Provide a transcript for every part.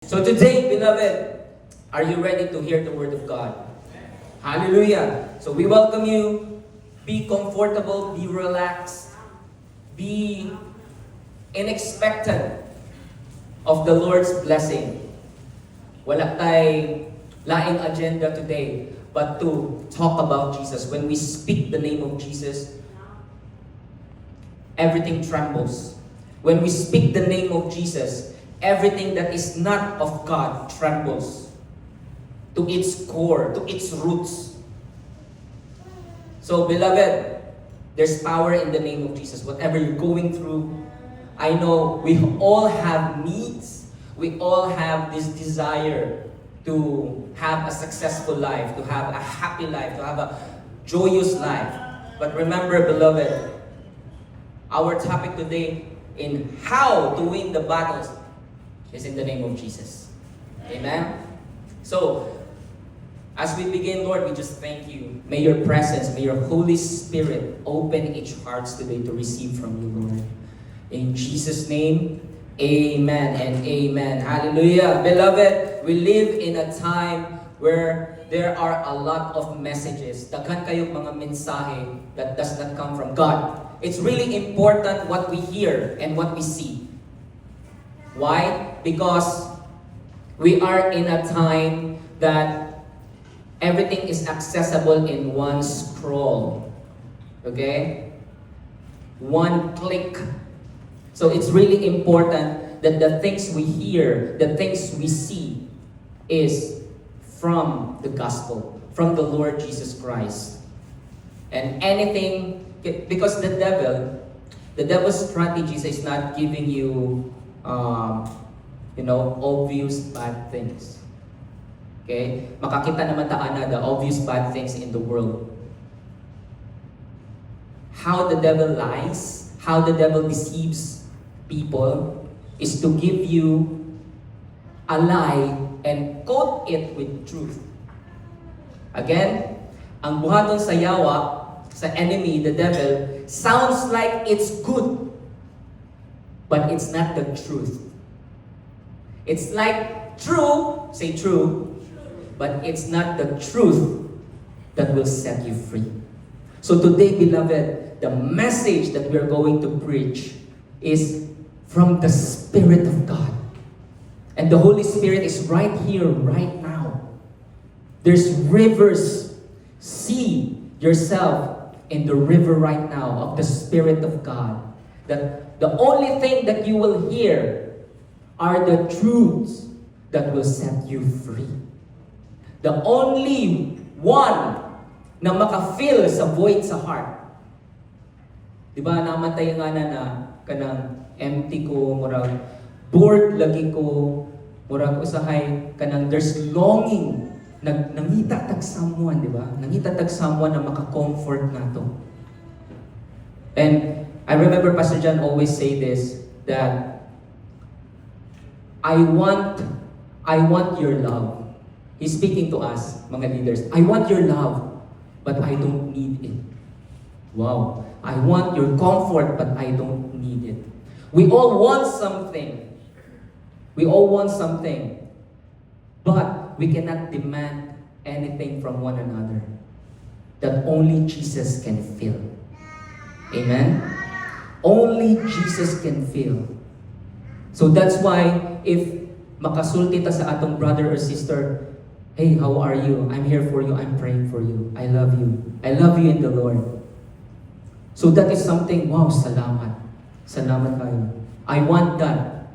So today, beloved, are you ready to hear the Word of God? Hallelujah. So we welcome you. Be comfortable, be relaxed, be expectant of the Lord's blessing. Wala tayong laing agenda today, but to talk about Jesus. When we speak the name of Jesus, everything trembles. When we speak the name of Jesus, everything that is not of God trembles to its core, to its roots. So, beloved, there's power in the name of Jesus. Whatever you're going through, I know we all have needs. We all have this desire to have a successful life, to have a happy life, to have a joyous life. But remember, beloved, our topic today in how to win the battles is in the name of Jesus. Amen? So, as we begin, Lord, we just thank you. May your presence, may your Holy Spirit open each hearts today to receive from you, Lord. In Jesus' name, amen and amen. Hallelujah. Beloved, we live in a time where there are a lot of messages. Daghan kayong mga mensahe that does not come from God. It's really important what we hear and what we see. Why? Because we are in a time that everything is accessible in one scroll. Okay? One click. So it's really important that the things we hear, the things we see is from the gospel, from the Lord Jesus Christ. And anything, because the devil's strategies is not giving you obvious bad things. Okay? Makakita naman taana the obvious bad things in the world. How the devil lies, how the devil deceives people is to give you a lie and coat it with truth. Again, ang buhaton sa yawa, sa enemy, the devil, sounds like it's good, but it's not the truth. It's like true, say true, but it's not the truth that will set you free. So today, beloved, the message that we're going to preach is from the Spirit of God. And the Holy Spirit is right here, right now. There's rivers. See yourself in the river right now of the Spirit of God. That the only thing that you will hear are the truths that will set you free. The only one na maka-fill sa void sa heart. Diba, namatay nga na kanang empty ko, murag bored lagi ko, murag usahay kanang there's longing. Nangita tag someone, diba? Nangita tag someone na maka-comfort nato. And I remember Pastor John always say this, that I want your love. He's speaking to us, mga leaders. I want your love, but I don't need it. Wow. I want your comfort, but I don't need it. We all want something. We all want something. But we cannot demand anything from one another that only Jesus can fill. Amen? Only Jesus can fill. So that's why if makasulti ta sa atong brother or sister, hey, how are you? I'm here for you. I'm praying for you. I love you. I love you in the Lord. So that is something, wow, salamat. Salamat kayo. I want that.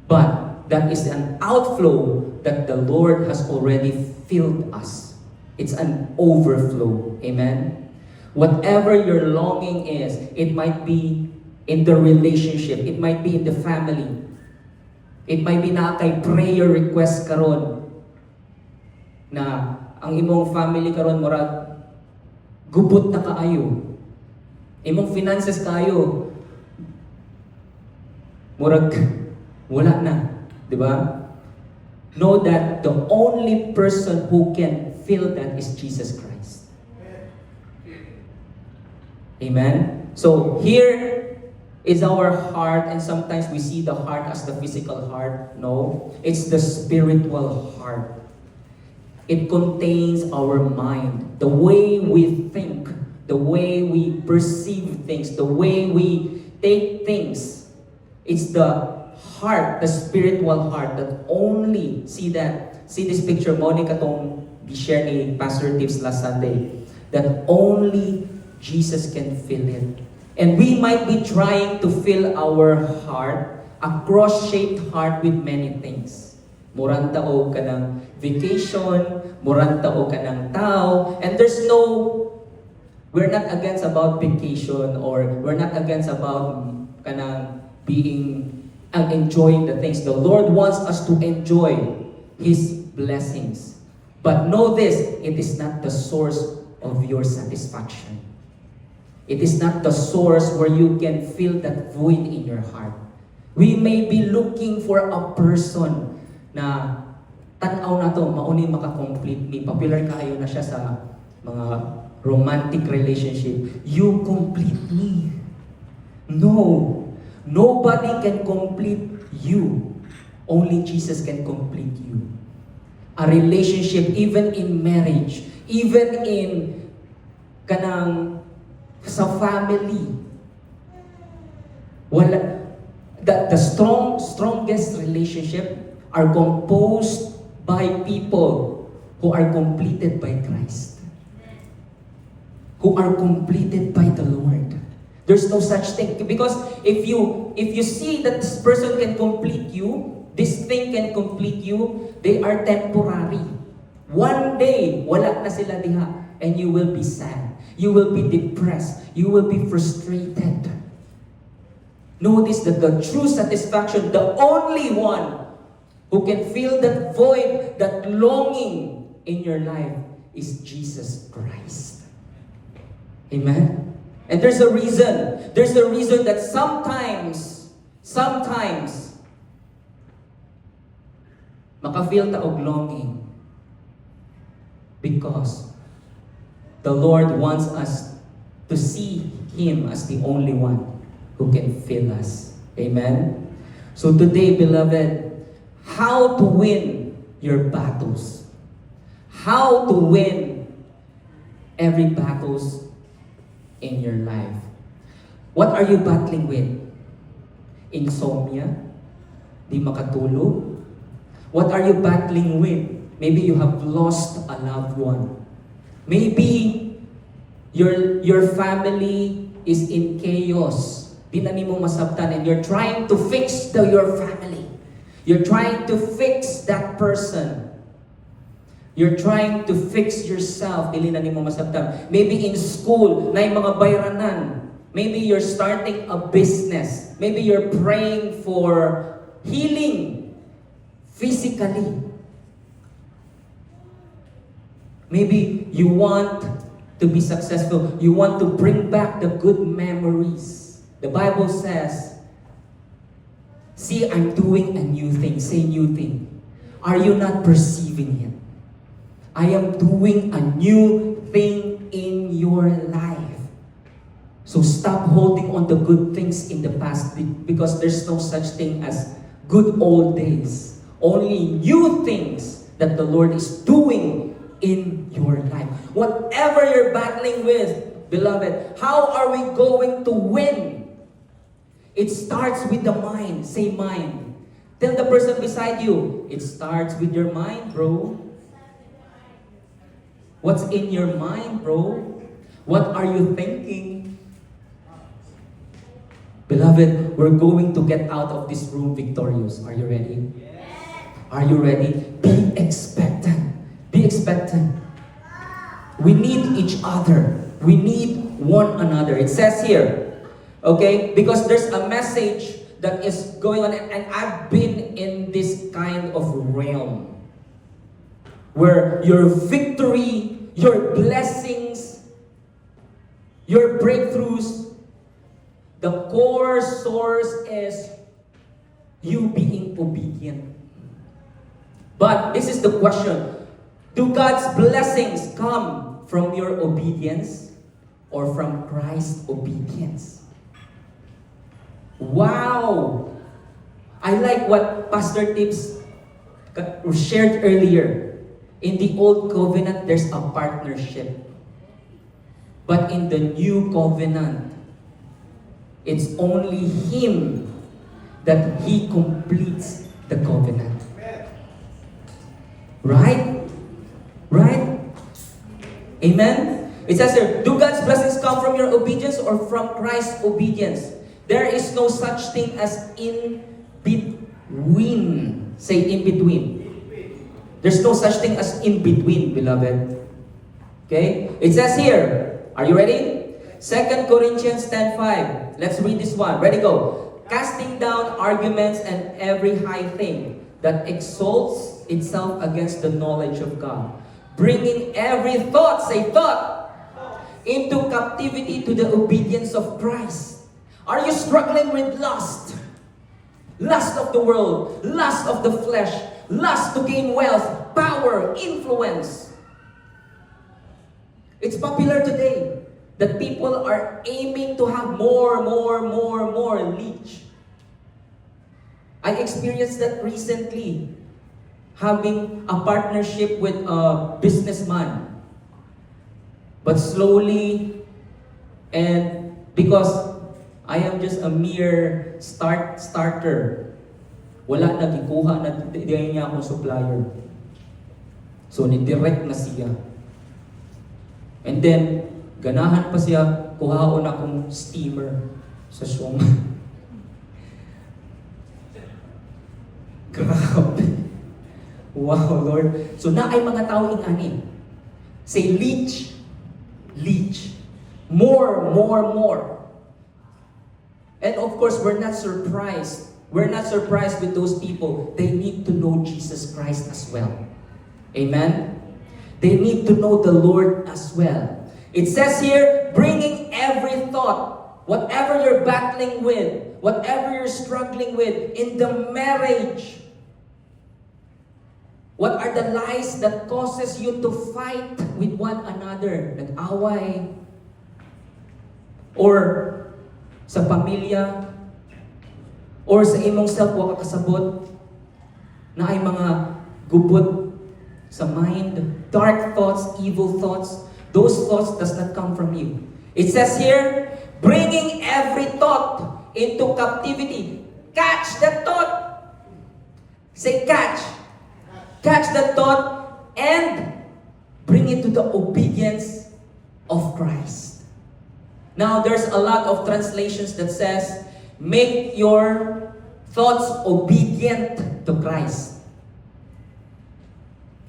But that is an outflow that the Lord has already filled us. It's an overflow. Amen? Whatever your longing is, it might be in the relationship, it might be in the family, it might be na kay prayer request karon na ang imong family karon murag gubot na kaayo. Imong finances kayo murag wala na, di ba? Know that the only person who can fill that is Jesus Christ. Amen? So here, Is our heart, and sometimes we see the heart as the physical heart. No, it's the spiritual heart. It contains our mind, the way we think, the way we perceive things, the way we take things. It's the heart, the spiritual heart that only, see this picture, Monica tong share ni Pastor Tips last Sunday, that only Jesus can fill it. And we might be trying to fill our heart, a cross-shaped heart with many things. Murang tao ka ng vacation, murang tao ka ng tao, and we're not against about vacation, or we're not against about kanang being and enjoying the things. The Lord wants us to enjoy His blessings. But know this, it is not the source of your satisfaction. It is not the source where you can feel that void in your heart. We may be looking for a person na tanaw na to, mauni makakomplete me. Popular kaayo na siya sa mga romantic relationship. You complete me. No. Nobody can complete you. Only Jesus can complete you. A relationship, even in marriage, even in kanang sa family, the strongest relationship are composed by people who are completed by Christ, who are completed by the Lord. There's no such thing, because if you see that this person can complete you, this thing can complete you, they are temporary. One day, wala na sila diha, and you will be sad. You will be depressed. You will be frustrated. Notice that the true satisfaction, the only one who can fill that void, that longing in your life, is Jesus Christ. Amen? And there's a reason. There's a reason that sometimes, maka-feel ta og longing. Because the Lord wants us to see Him as the only one who can fill us. Amen? So today, beloved, how to win your battles. How to win every battles in your life. What are you battling with? Insomnia? Di makatulog? What are you battling with? Maybe you have lost a loved one. Maybe your family is in chaos. Di na nimo masabtan, and you're trying to fix your family. You're trying to fix that person. You're trying to fix yourself. Dili na nimo masabtan. Maybe in school, na yung mga bayranan. Maybe you're starting a business. Maybe you're praying for healing physically. Maybe you want to be successful. You want to bring back the good memories. The Bible says, see, I'm doing a new thing. Say new thing. Are you not perceiving it? I am doing a new thing in your life. So stop holding on to good things in the past, because there's no such thing as good old days. Only new things that the Lord is doing in your life. Whatever you're battling with, beloved, how are we going to win? It starts with the mind. Say mind. Tell the person beside you, it starts with your mind, bro. What's in your mind, bro? What are you thinking? Beloved, we're going to get out of this room victorious. Are you ready? Yes. Are you ready? Be expectant. Be expectant. We need each other. We need one another. It says here, okay, because there's a message that is going on, and I've been in this kind of realm where your victory, your blessings, your breakthroughs, the core source is you being obedient. But this is the question. Do God's blessings come from your obedience or from Christ's obedience? Wow! I like what Pastor Tibbs shared earlier. In the old covenant, there's a partnership. But in the new covenant, it's only Him that He completes the covenant. Right? Right? Amen? It says here, do God's blessings come from your obedience or from Christ's obedience? There is no such thing as in between. Say in between. There's no such thing as in between, beloved. Okay? It says here, are you ready? 2 Corinthians 10:5. Let's read this one. Ready, go. Casting down arguments and every high thing that exalts itself against the knowledge of God. Bringing every thought, say thought, into captivity to the obedience of Christ. Are you struggling with lust? Lust of the world, lust of the flesh, lust to gain wealth, power, influence. It's popular today that people are aiming to have more leech. I experienced that recently, having a partnership with a businessman. But slowly, and because I am just a mere starter, wala na gikuha na diyan niya akong supplier. So ni-direct na siya. And then ganahan pa siya kuhaon akong steamer sa Shoma. Grabe. Wow, Lord. So na ay mga tao ingani. Say leech. Leech. More. And of course, we're not surprised. We're not surprised with those people. They need to know Jesus Christ as well. Amen? They need to know the Lord as well. It says here, bringing every thought, whatever you're battling with, whatever you're struggling with, in the marriage. What are the lies that causes you to fight with one another? Nag-away. Or sa pamilya, or sa imong self wa ka kasabot na ay mga gubot sa mind, dark thoughts, evil thoughts. Those thoughts does not come from you. It says here, bringing every thought into captivity. Catch the thought. Say catch. Catch the thought and bring it to the obedience of Christ. Now, there's a lot of translations that says, make your thoughts obedient to Christ.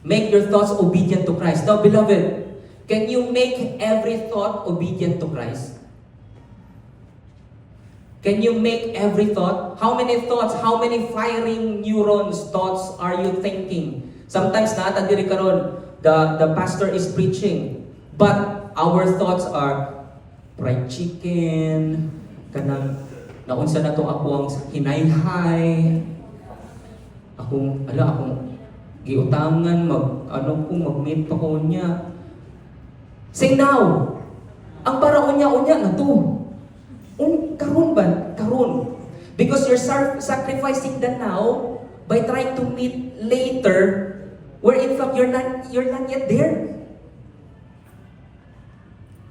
Make your thoughts obedient to Christ. Now, beloved, can you make every thought obedient to Christ? Can you make every thought? How many thoughts, how many firing neurons, thoughts are you thinking? Sometimes diri karon, the pastor is preaching, but our thoughts are fried chicken, kanang naunsa na to ako ang hinayhay. Akong giutangan mag-meet pa ko niya. Say now. Ang para unya na to. Karon ba? Karon. Because you're sacrificing the now by trying to meet later, where in fact you're not yet there.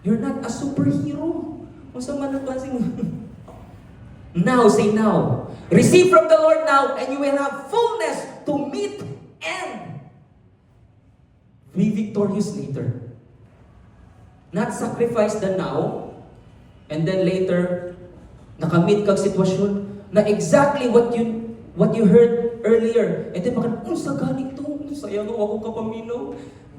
You're not a superhero. Now, say now. Receive from the Lord now, and you will have fullness to meet and be victorious later. Not sacrifice the now, and then later, nakamit kag sitwasyon na exactly what you heard earlier. And then unsa gani to? Sayang ako kapaminaw.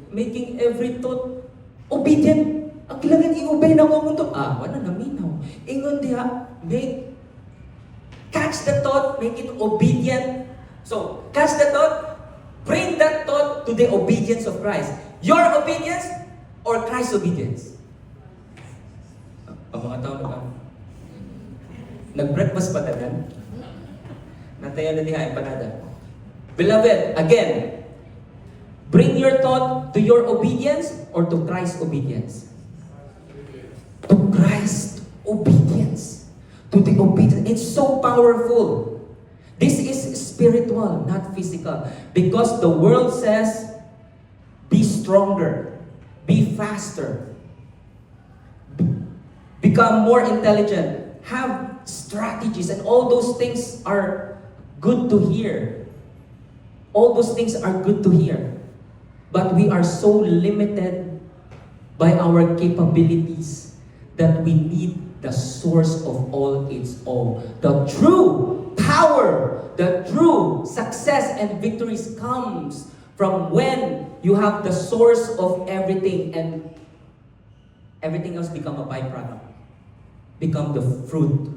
Making every thought obedient. Ang kailangan i-obey na ako to. Wala na minaw. Ingon diha, catch the thought, make it obedient. So, catch the thought, bring that thought to the obedience of Christ. Your obedience or Christ's obedience? Ang mga tao naman. Nag-breakfast pa tanan? Natayan na diha, empanada. Beloved, again, bring your thought to your obedience or to Christ's obedience? To Christ's obedience. to the obedience. It's so powerful. This is spiritual, not physical. Because the world says, be stronger, be faster, become more intelligent, have strategies, and all those things are good to hear. All those things are good to hear. But we are so limited by our capabilities that we need the source of all its all. The true power, the true success and victories comes from when you have the source of everything and everything else become a byproduct, become the fruit.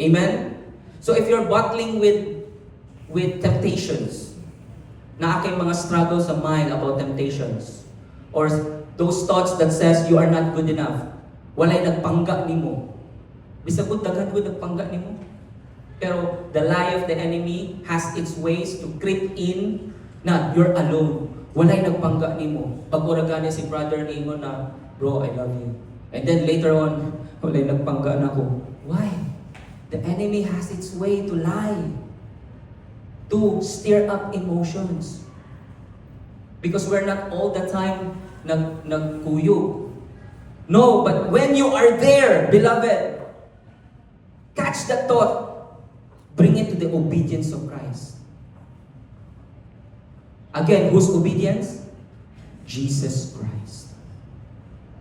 Amen? So if you're battling with temptations, na aking mga struggles sa mind about temptations, or those thoughts that says you are not good enough, walay nagpangga nimo. Bisag gud daghan gud nagpangga nimo. Pero the lie of the enemy has its ways to creep in na you're alone. Walay nagpangga nimo. Pag uragani si brother nimo na, bro, I love you. And then later on, walay nagpangga na ko. Why? The enemy has its way to lie, to stir up emotions. Because we're not all the time nagkuyog. No, but when you are there, beloved, catch that thought. Bring it to the obedience of Christ. Again, whose obedience? Jesus Christ.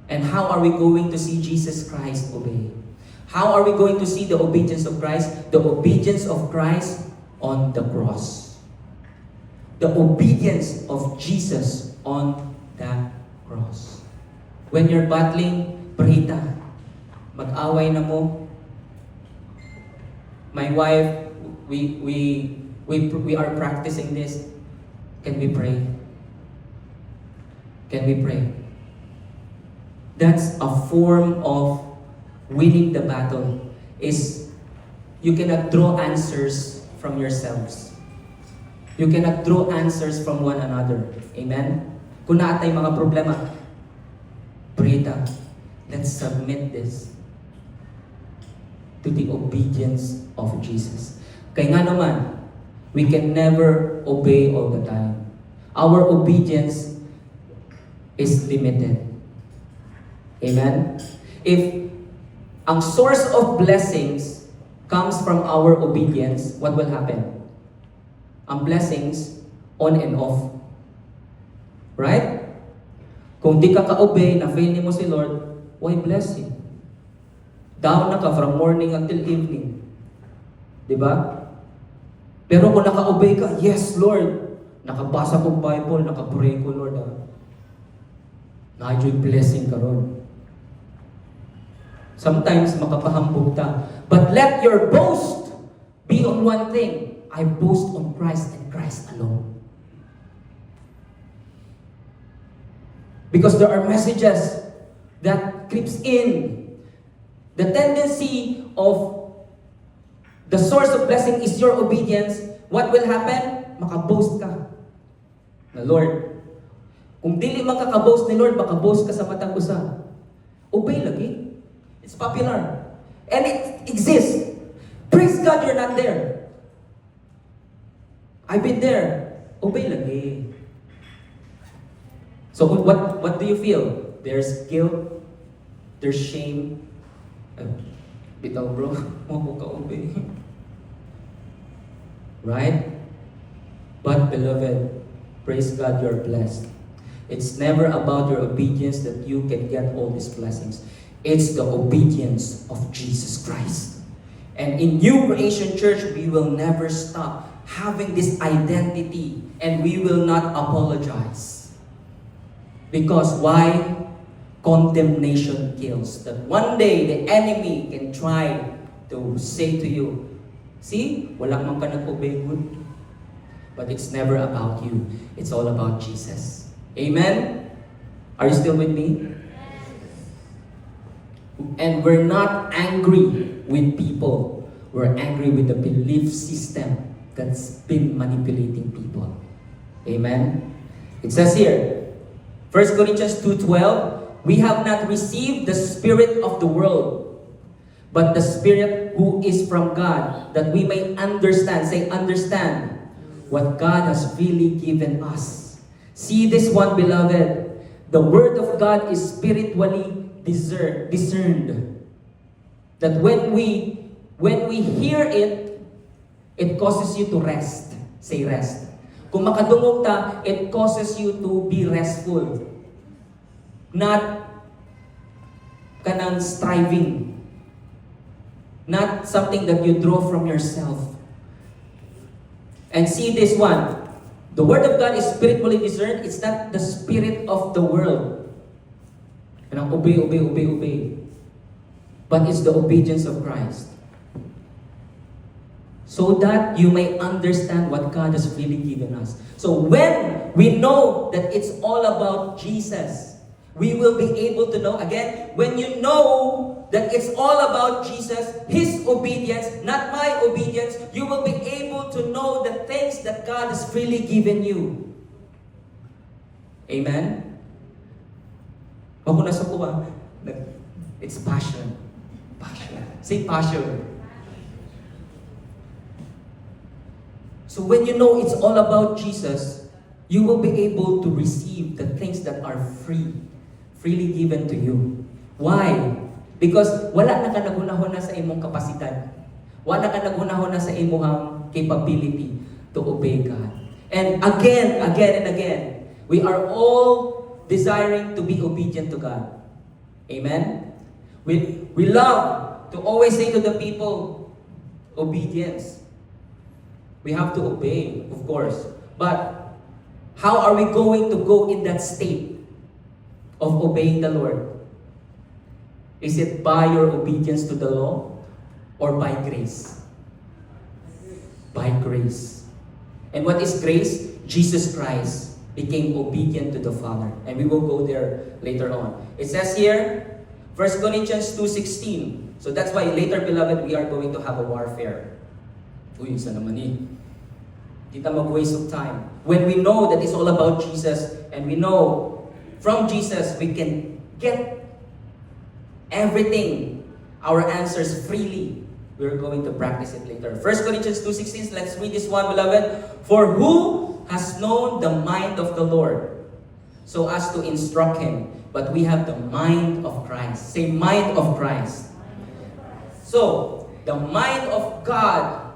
And how are we going to see Jesus Christ obey? How are we going to see the obedience of Christ? The obedience of Christ on the cross. The obedience of Jesus on that cross. When you're battling, prita, mag-away na mo. My wife, we are practicing this. Can we pray? Can we pray? That's a form of winning the battle. Is you cannot draw answers from yourselves. You cannot draw answers from one another. Amen? Kung naatay mga problema, Prita, let's submit this to the obedience of Jesus. Kaya nga naman, we can never obey all the time. Our obedience is limited. Amen? If ang source of blessings comes from our obedience, what will happen? Ang blessings, on and off. Right? Kung di ka ka-obey, na-fail mo si Lord, why blessing? Down na ka from morning until evening. Diba? Pero kung naka-obey ka, yes, Lord. Nakabasa kong Bible, nakapray ko, Lord. Na-enjoy blessing ka ron. Sometimes makapahambog ta. But let your boast be on one thing. I boast on Christ and Christ alone. Because there are messages that creeps in. The tendency of the source of blessing is your obedience. What will happen? Makaboast ka. Na Lord, kung dili makakaboast ni Lord, makaboast ka sa matang usa. Obey lagi. It's popular. And it exists. Praise God you're not there. I've been there. Obey lagi. So what do you feel? There's guilt. There's shame. Bitaw bro, mo ka obey. Right? But beloved, praise God you're blessed. It's never about your obedience that you can get all these blessings. It's the obedience of Jesus Christ. And in New Creation Church, we will never stop having this identity and we will not apologize. Because why? Condemnation kills. That one day the enemy can try to say to you, see, walang man ka nag-obey good. But it's never about you. It's all about Jesus. Amen? Are you still with me? And we're not angry with people. We're angry with the belief system that's been manipulating people. Amen? It says here, 1 Corinthians 2:12, we have not received the spirit of the world, but the Spirit who is from God, that we may understand, say understand, what God has really given us. See this one, beloved. The Word of God is spiritually discerned. That when we hear it, it causes you to rest. Say rest. Kung makadungog ta, it causes you to be restful. Not kanang striving. Not something that you draw from yourself. And see this one. The Word of God is spiritually discerned. It's not the spirit of the world. And obey. But it's the obedience of Christ. So that you may understand what God has really given us. So when we know that it's all about Jesus, we will be able to know, again, when you know that it's all about Jesus, His obedience, not my obedience, you will be able to know the things that God has freely given you. Amen? Ako nasa kuha. It's passion. Passion. Say passion. So when you know it's all about Jesus, you will be able to receive the things that are freely given to you. Why? Because wala na ka nagunahon na sa imong kapasidad. Wala ka nagunahon na sa imong capability to obey God. And again and again, we are all desiring to be obedient to God. Amen? We love to always say to the people, obedience. We have to obey, of course. But how are we going to go in that state of obeying the Lord? Is it by your obedience to the law or by grace? By grace. And what is grace? Jesus Christ became obedient to the Father. And we will go there later on. It says here, 1 Corinthians 2:16. So that's why later, beloved, we are going to have a warfare. Uy, isa naman eh. Di tayo mag-waste of time. When we know that it's all about Jesus, and we know from Jesus we can get everything, our answers freely, we're going to practice it later. 1 Corinthians 2:16, let's read this one, beloved. For who has known the mind of the Lord, so as to instruct him? But we have the mind of Christ. Say, mind of Christ. So, the mind of God,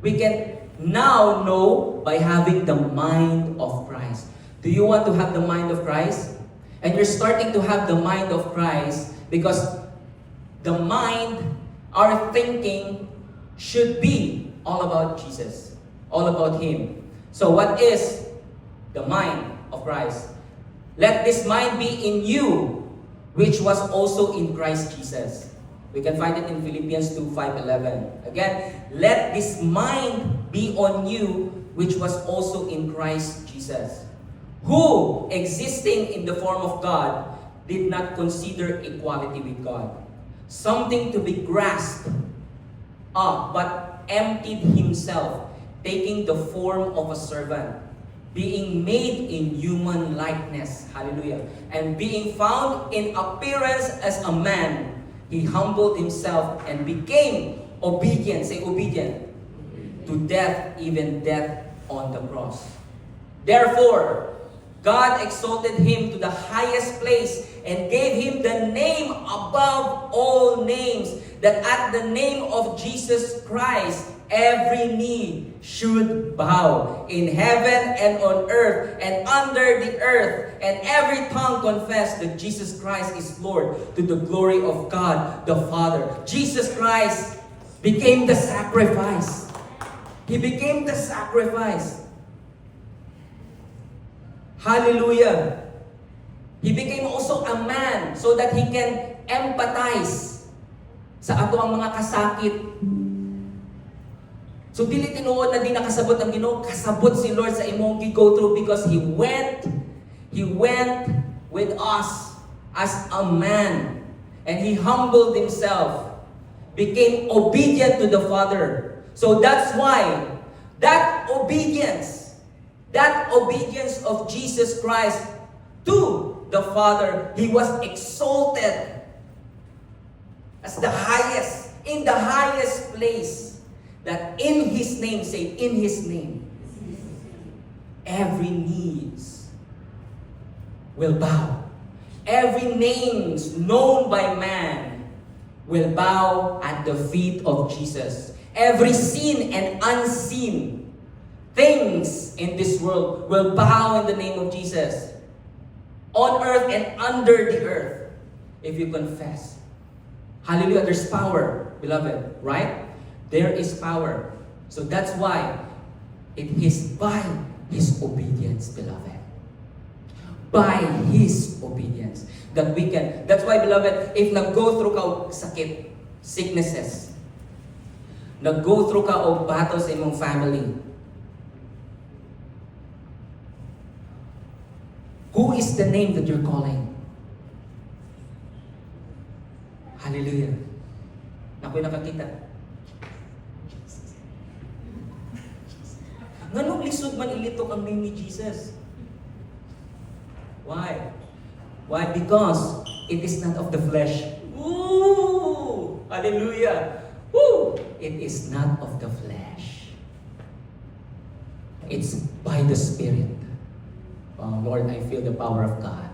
we can now know by having the mind of Christ. Do you want to have the mind of Christ? And you're starting to have the mind of Christ because the mind, our thinking, should be all about Jesus, all about Him. So what is the mind of Christ? Let this mind be in you, which was also in Christ Jesus. We can find it in Philippians 2:5-11. Again, let this mind be on you, which was also in Christ Jesus, who, existing in the form of God, did not consider equality with God something to be grasped, but emptied himself, taking the form of a servant, being made in human likeness, hallelujah, and being found in appearance as a man, he humbled himself and became obedient, say obedient, to death, even death on the cross. Therefore, God exalted him to the highest place and gave him the name above all names, that at the name of Jesus Christ, every knee should bow in heaven and on earth and under the earth, and every tongue confess that Jesus Christ is Lord, to the glory of God the Father. Jesus Christ became the sacrifice. He became the sacrifice. Hallelujah. He became also a man so that he can empathize sa ato ang mga kasakit. So dili tinuod na di nakasabot ang Ginoo, kasabot si Lord sa imong gi-go through because He went with us as a man, and He humbled Himself, became obedient to the Father. So that's why that obedience of Jesus Christ to the Father, He was exalted. as the highest, in the highest place, that in His name, say, in His name, every knees will bow. Every names known by man will bow at the feet of Jesus. Every seen and unseen things in this world will bow in the name of Jesus. On earth and under the earth, if you confess. Hallelujah, there's power, beloved, right? There is power. So that's why it is by His obedience, beloved. By His obedience that we can. That's why, beloved, if nag-go through ka og sakit, sicknesses, nag-go through ka og battles sa imong family, who is the name that you're calling? Hallelujah. Ako'y nakakita. Nganong lisod man ilitok ang name ni Jesus? Why? Why? Because it is not of the flesh. Woo! Hallelujah! Woo! It is not of the flesh. It's by the Spirit. Oh, Lord, I feel the power of God.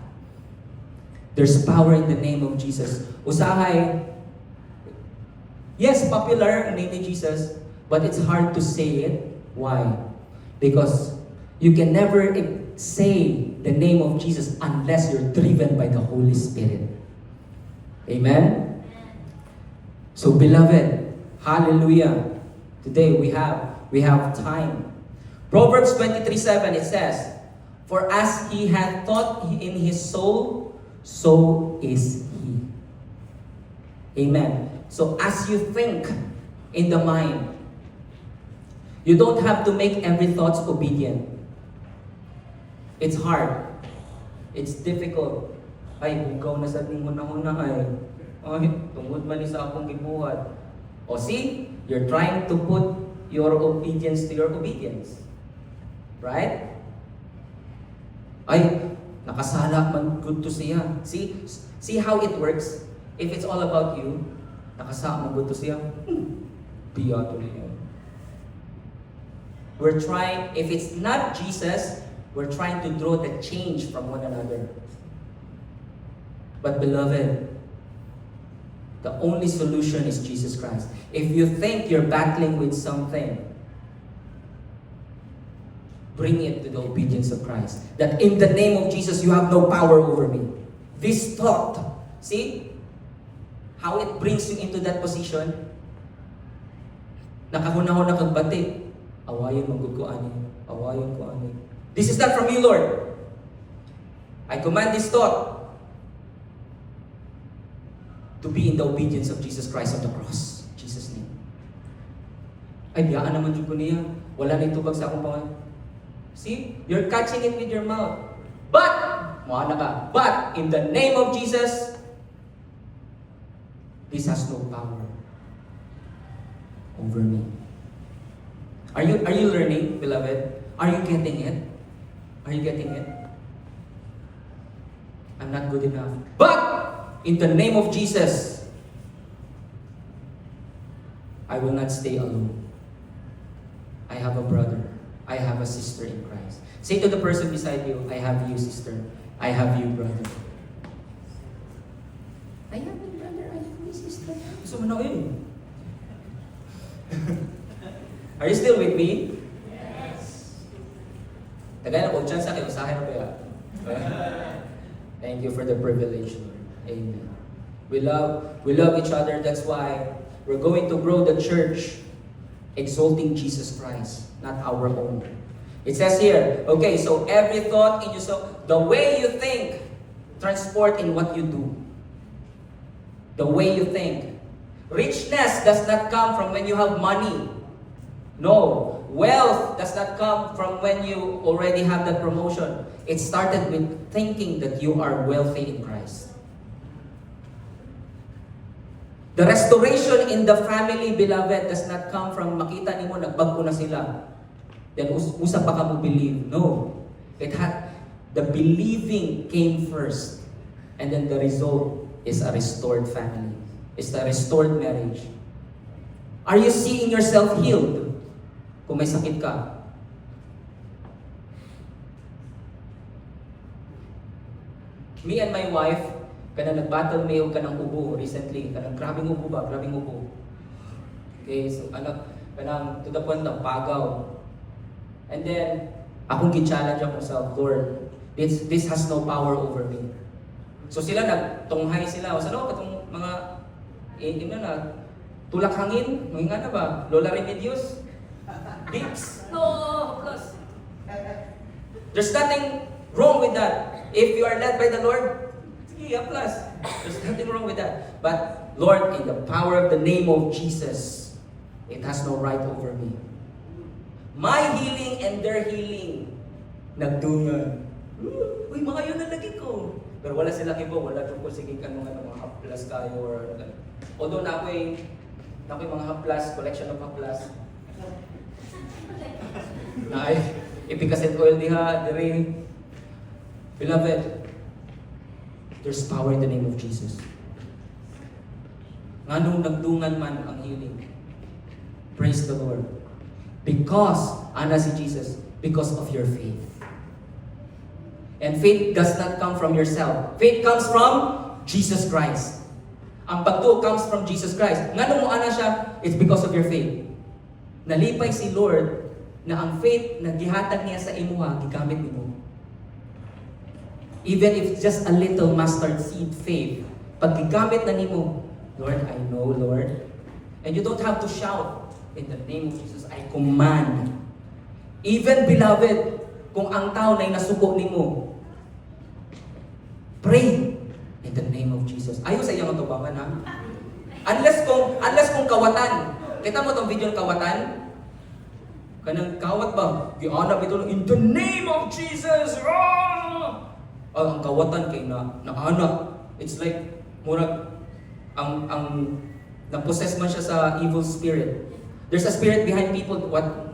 There's power in the name of Jesus. Usahay, yes, popular ang name ni Jesus, but it's hard to say it. Why? Because you can never say the name of Jesus unless you're driven by the Holy Spirit. Amen? So, beloved, hallelujah. Today we have time. Proverbs 23:7, it says, "For as he hath thought in his soul, so is he." Amen. So as you think in the mind, you don't have to make every thought obedient. It's hard. It's difficult. Ay, bugaw na sa ating hunahuna ay. Ay, tungod man ni sa akong gibuhat. O see, you're trying to put your obedience to your obedience. Right? Ay, nakasala man good to siya. See how it works? If it's all about you, nakasala man good to siya. Biyato niya. We're trying, if it's not Jesus, we're trying to draw the change from one another. But beloved, the only solution is Jesus Christ. If you think you're battling with something, bring it to the obedience of Christ. That in the name of Jesus, you have no power over me. This thought, see how it brings you into that position? Nakahunahon na kang bati. Awayon magud ko ani. Awayon ko ani. This is not from you, Lord. I command this thought to be in the obedience of Jesus Christ on the cross. In Jesus' name. Ay, biyaan naman jud ko niya. Wala na itubag sa akong pangalan. See? You're catching it with your mouth. But, but, in the name of Jesus, this has no power over me. Are you learning, beloved? Are you getting it? Are you getting it? I'm not good enough. But, in the name of Jesus, I will not stay alone. I have a brother. I have a sister in Christ. Say to the person beside you, I have you, sister. I have you, brother. I have you, brother. I have you, sister. So, ano yun? Are you still with me? Yes. Tagay na po, chance sa akin, usahin na ba yan? Thank you for the privilege, Lord. Amen. We love each other. That's why we're going to grow the church exalting Jesus Christ, not our own. It says here, okay, so every thought in you, so the way you think, transport in what you do. The way you think. Richness does not come from when you have money. No. Wealth does not come from when you already have that promotion. It started with thinking that you are wealthy in Christ. The restoration in the family, beloved, does not come from makita nimo nagbago na sila. Then usa pa ka mo believe. No. The believing came first. And then the result is a restored family. is the restored marriage. Are you seeing yourself healed? Kung may sakit ka. Me and my wife, kanang nag-battle mayo ka ng ubo recently. Kanang grabing ubo ba? Grabing ubo. Okay, so kanang to the point ng pagaw. And then, akong gi-challenge ako sa Lord, this has no power over me. So sila nagtunghay sila. O sa katong mga tulak hangin, mga na ba? Lola Remedios? Bigs? No, plus. There's nothing wrong with that. If you are led by the Lord, sige, plus. There's nothing wrong with that. But Lord, in the power of the name of Jesus, it has no right over me. My healing and their healing, nagdungan. Uy, mga yun na lagi ko. Pero wala sila kibo, wala ko sige ka mga haplas kayo or although na ako'y mga haplas, collection of haplas. Na ay, ipikaset oil diha, diri. Beloved, there's power in the name of Jesus. Nga nung nagdungan man ang healing. Praise the Lord. Because, ana si Jesus, because of your faith. And faith does not come from yourself. Faith comes from Jesus Christ. Ang pagtuo comes from Jesus Christ. Nga nung mo ana siya, it's because of your faith. Nalipay si Lord na ang faith na gihatag niya sa imuha, gigamit nimo. Even if it's just a little mustard seed faith, pag gigamit na nimo, Lord, I know, Lord. And you don't have to shout. In the name of Jesus, I command. Even, beloved, kung ang tao na nasuko nimo, pray in the name of Jesus. Ayaw sa iyang tubangan, ha? Unless kung kawatan. Kita mo tong video ng kawatan? Kanang kawat ba? Gianap ito in the name of Jesus. Ang kawatan kay na-anak. It's like murag ang na-possess man siya sa evil spirit. There's a spirit behind people.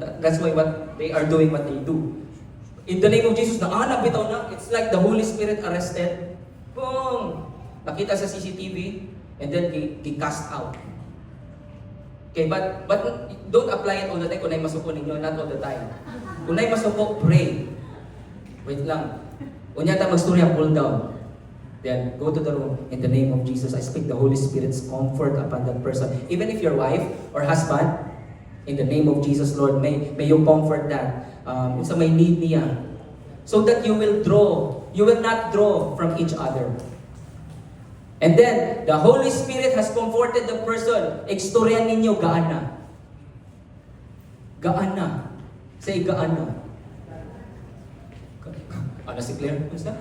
That's why what they are doing what they do. In the name of Jesus, na-anak bitaw na. It's like the Holy Spirit arrested. Boom! Nakita sa CCTV and then cast out. Okay, but don't apply it all the time. Kung na'y masuko ninyo, not all the time. Kung na'y masuko, pray. Wait lang. Unya ta magstorya, pull down. Then go to the room. In the name of Jesus, I speak the Holy Spirit's comfort upon that person. Even if your wife or husband, in the name of Jesus, Lord, may you comfort that. Sa may need niya. So that you will not draw from each other. And then, the Holy Spirit has comforted the person. Ekstoryan ninyo, gaan na. Gaan na. Say, gaan na. Ano si Claire? Basta?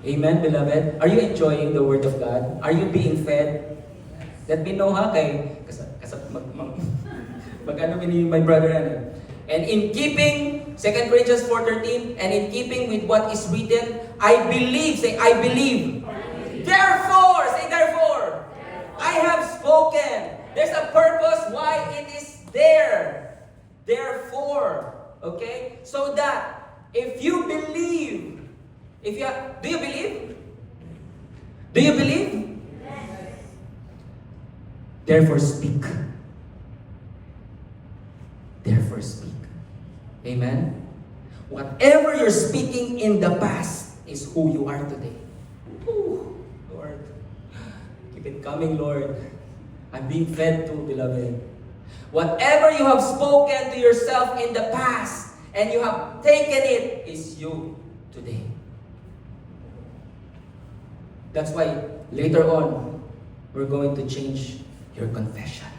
Amen, beloved? Are you enjoying the Word of God? Are you being fed? Let me know, ha? Kay, mag-ano ni my brother, ano? And in keeping, 2 Corinthians 4:13, and in keeping with what is written, I believe, say, I believe. Therefore, say, therefore, I have spoken. There's a purpose why it is there. Therefore, okay? So that, if you believe, do you believe? Do you believe? Yes. Therefore, speak. Therefore, speak. Amen? Whatever you're speaking in the past is who you are today. Ooh, Lord, keep it coming, Lord. I'm being fed too, beloved. Whatever you have spoken to yourself in the past and you have taken it is you today. That's why later on, we're going to change your confession.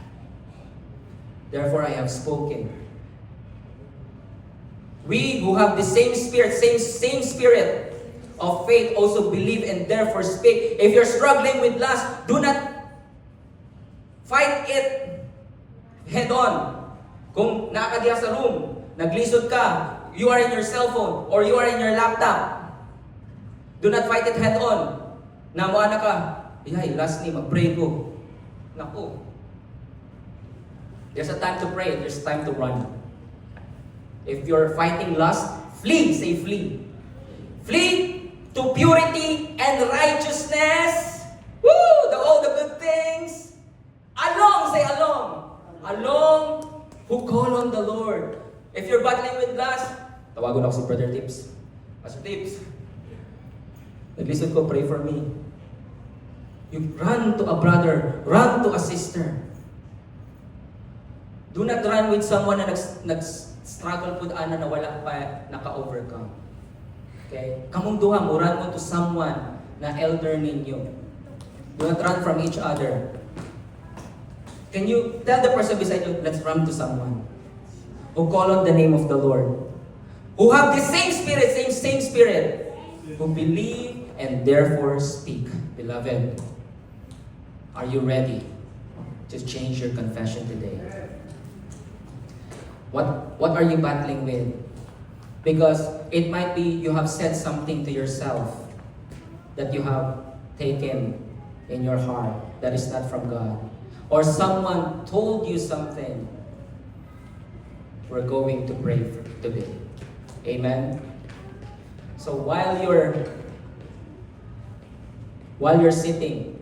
Therefore, I have spoken. We who have the same spirit of faith also believe and therefore speak. If you're struggling with lust, do not fight it head on. Kung nakadiya sa room, naglisod ka, you are in your cellphone or you are in your laptop, do not fight it head on. Namuana ka, last ni, mag-pray ko. Naku. There's a time to pray, there's a time to run. If you're fighting lust, flee, say flee. Flee to purity and righteousness. you're battling with lust, tawagan ako si Brother Tips. Pastor Tips, nag-listen ko, pray for me. You run to a brother, run to a sister. Do not run with someone na nag-struggle po na wala pa naka-overcome. Okay? Kamong duha mo, run mo to someone na elder ninyo. Do not run from each other. Can you tell the person beside you, let's run to someone who call on the name of the Lord, who have the same spirit, who believe and therefore speak. Beloved, are you ready to change your confession today? What are you battling with? Because it might be you have said something to yourself that you have taken in your heart that is not from God. Or someone told you something. We're going to pray today. Amen? So while you're sitting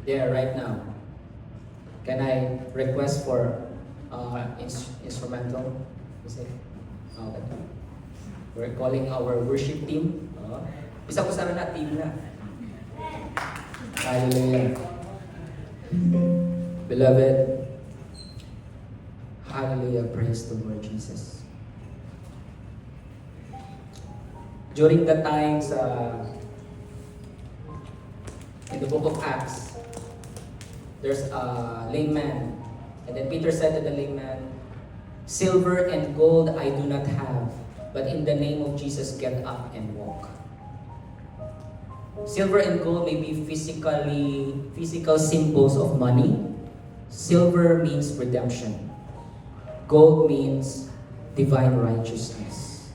there right now, can I request for instrumental? Okay. We're calling our worship team. Bisa ko sana na team na. Hallelujah. Beloved, hallelujah, praise the Lord Jesus. During the times in the book of Acts, there's a lame man, and then Peter said to the lame man, "Silver and gold I do not have, but in the name of Jesus get up and walk." Silver and gold may be physical symbols of money. Silver means redemption. Gold means divine righteousness.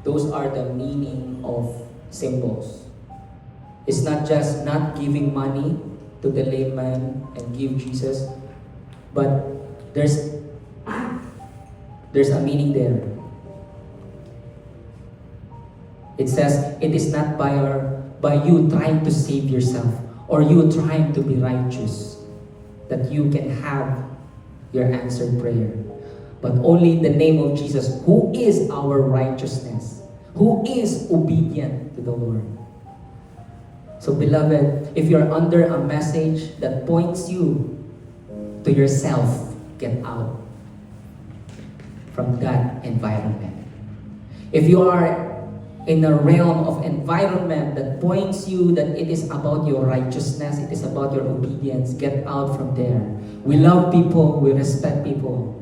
Those are the meaning of symbols. It's not just not giving money to the layman and give Jesus, but there's a meaning there. It says it is not by you trying to save yourself or you trying to be righteous that you can have your answered prayer, but only the name of Jesus, who is our righteousness, who is obedient to the Lord. So beloved, if you're under a message that points you to yourself, get out from that environment. If you are in a realm of environment that points you that it is about your righteousness, it is about your obedience, get out from there. We love people, we respect people,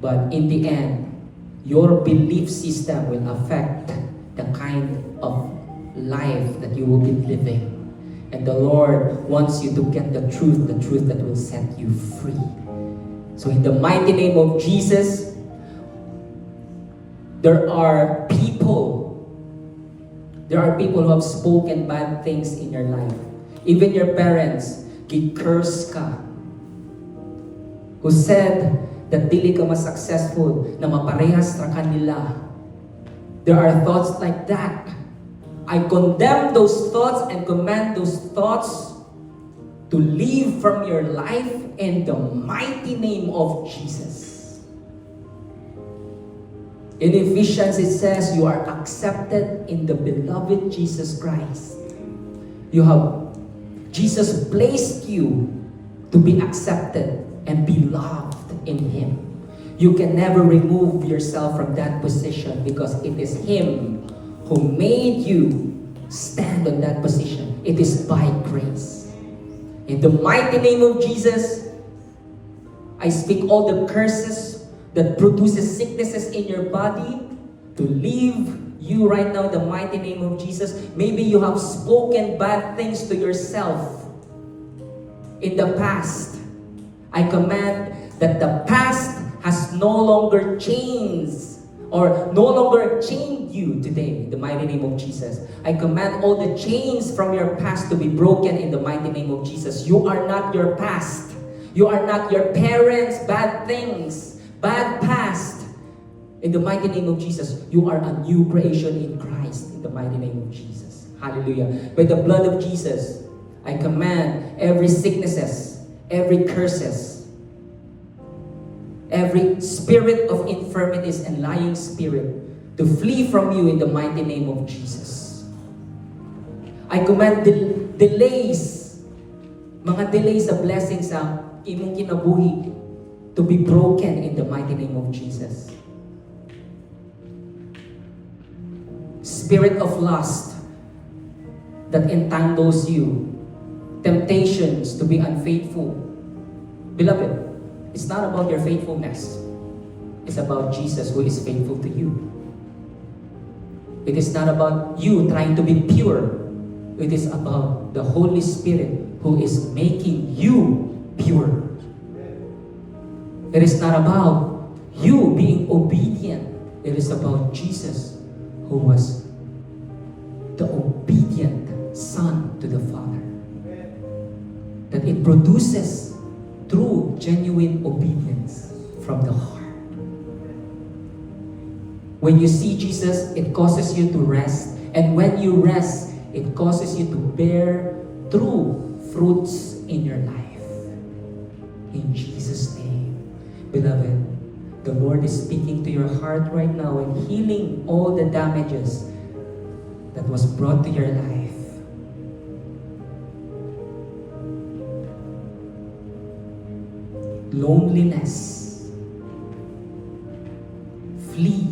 but in the end, your belief system will affect the kind of life that you will be living. And the Lord wants you to get the truth that will set you free. So in the mighty name of Jesus, there are people who have spoken bad things in your life. Even your parents, gi-curse ka. Who said that dili ka mas successful, na maparehas ra kanila. There are thoughts like that. I condemn those thoughts and command those thoughts to leave from your life in the mighty name of Jesus. In Ephesians it says you are accepted in the beloved Jesus Christ. Jesus placed you to be accepted and be loved in Him. You can never remove yourself from that position because it is Him who made you stand on that position. It is by grace. In the mighty name of Jesus, I speak all the curses that produces sicknesses in your body to leave you right now in the mighty name of Jesus. Maybe you have spoken bad things to yourself in the past. I command that the past has no longer chains or no longer chained you today in the mighty name of Jesus. I command all the chains from your past to be broken in the mighty name of Jesus. You are not your past. You are not your parents' bad things, bad past. In the mighty name of Jesus, you are a new creation in Christ. In the mighty name of Jesus. Hallelujah. By the blood of Jesus, I command every sicknesses, every curses, every spirit of infirmities and lying spirit to flee from you in the mighty name of Jesus. I command delays, mga delays sa blessings sa imong kinabuhi to be broken in the mighty name of Jesus. Spirit of lust that entangles you, temptations to be unfaithful. Beloved, it's not about your faithfulness. It's about Jesus who is faithful to you. It is not about you trying to be pure. It is about the Holy Spirit who is making you pure. It is not about you being obedient. It is about Jesus who was the obedient Son to the Father. That it produces true, genuine obedience from the heart. When you see Jesus, it causes you to rest. And when you rest, it causes you to bear true fruits in your life. In Jesus' name. Beloved, the Lord is speaking to your heart right now and healing all the damages that was brought to your life. Loneliness. Flee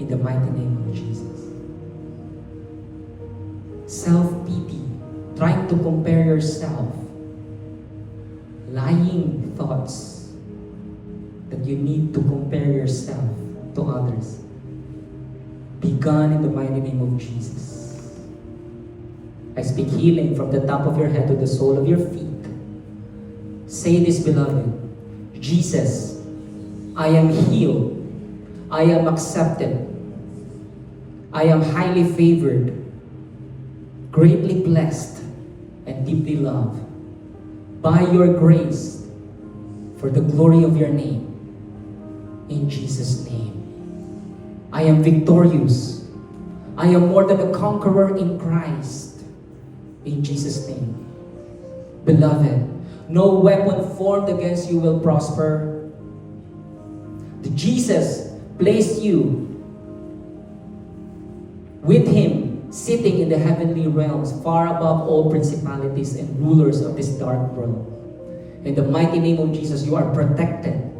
in the mighty name of Jesus. Self-pity, trying to compare yourself, lying thoughts that you need to compare yourself to others, be gone in the mighty name of Jesus. I speak healing from the top of your head to the sole of your feet. Say this, beloved: Jesus, I am healed. I am accepted. I am highly favored, greatly blessed, and deeply loved by your grace for the glory of your name. In Jesus' name. I am victorious. I am more than a conqueror in Christ. In Jesus' name. Beloved, no weapon formed against you will prosper. Jesus placed you with Him, sitting in the heavenly realms, far above all principalities and rulers of this dark world. In the mighty name of Jesus, you are protected.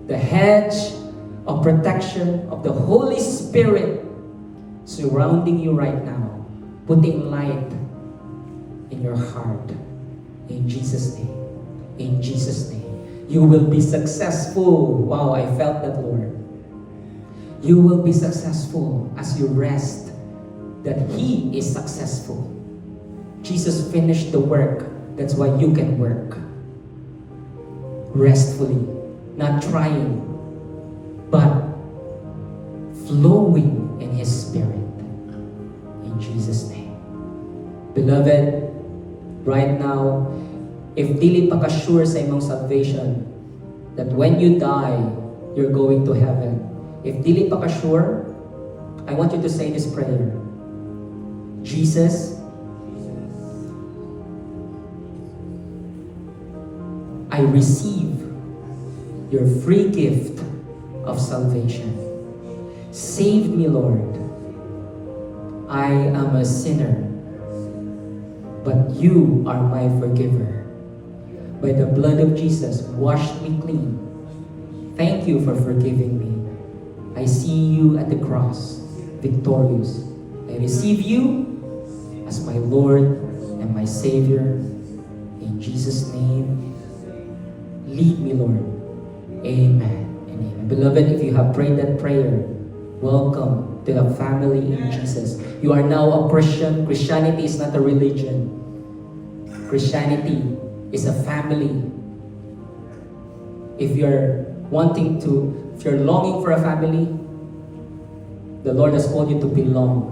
The hedge of protection of the Holy Spirit surrounding you right now, putting light in your heart. In Jesus' name. In Jesus' name. You will be successful. Wow, I felt that, Lord. You will be successful as you rest that He is successful. Jesus finished the work. That's why you can work. Restfully. Not trying, but flowing in His Spirit. In Jesus' name. Beloved, right now, if dili pa ka sure sa imong salvation, that when you die, you're going to heaven. If dili pa ka sure, I want you to say this prayer. Jesus, I receive your free gift of salvation. Save me, Lord. I am a sinner, but you are my forgiver. By the blood of Jesus, wash me clean. Thank you for forgiving me. I see you at the cross, victorious. I receive you as my Lord and my Savior. In Jesus' name, lead me, Lord. Amen and amen. Beloved, if you have prayed that prayer, welcome to the family in Jesus. You are now a Christian. Christianity is not a religion. Christianity is a family. If you're longing for a family, the Lord has called you to belong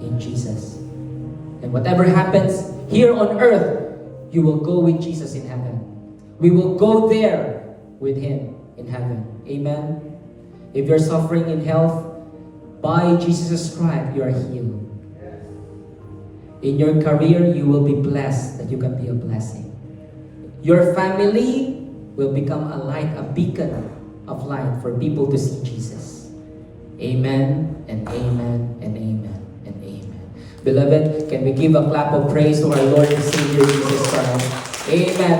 in Jesus. And whatever happens here on earth, you will go with Jesus in heaven. We will go there with Him in heaven. Amen. If you're suffering in health, by Jesus' stripes, you are healed. In your career, you will be blessed that you can be a blessing. Your family will become a light, a beacon of light for people to see Jesus. Amen and amen and amen and amen. Beloved, can we give a clap of praise to our Lord and Savior Jesus Christ? Amen.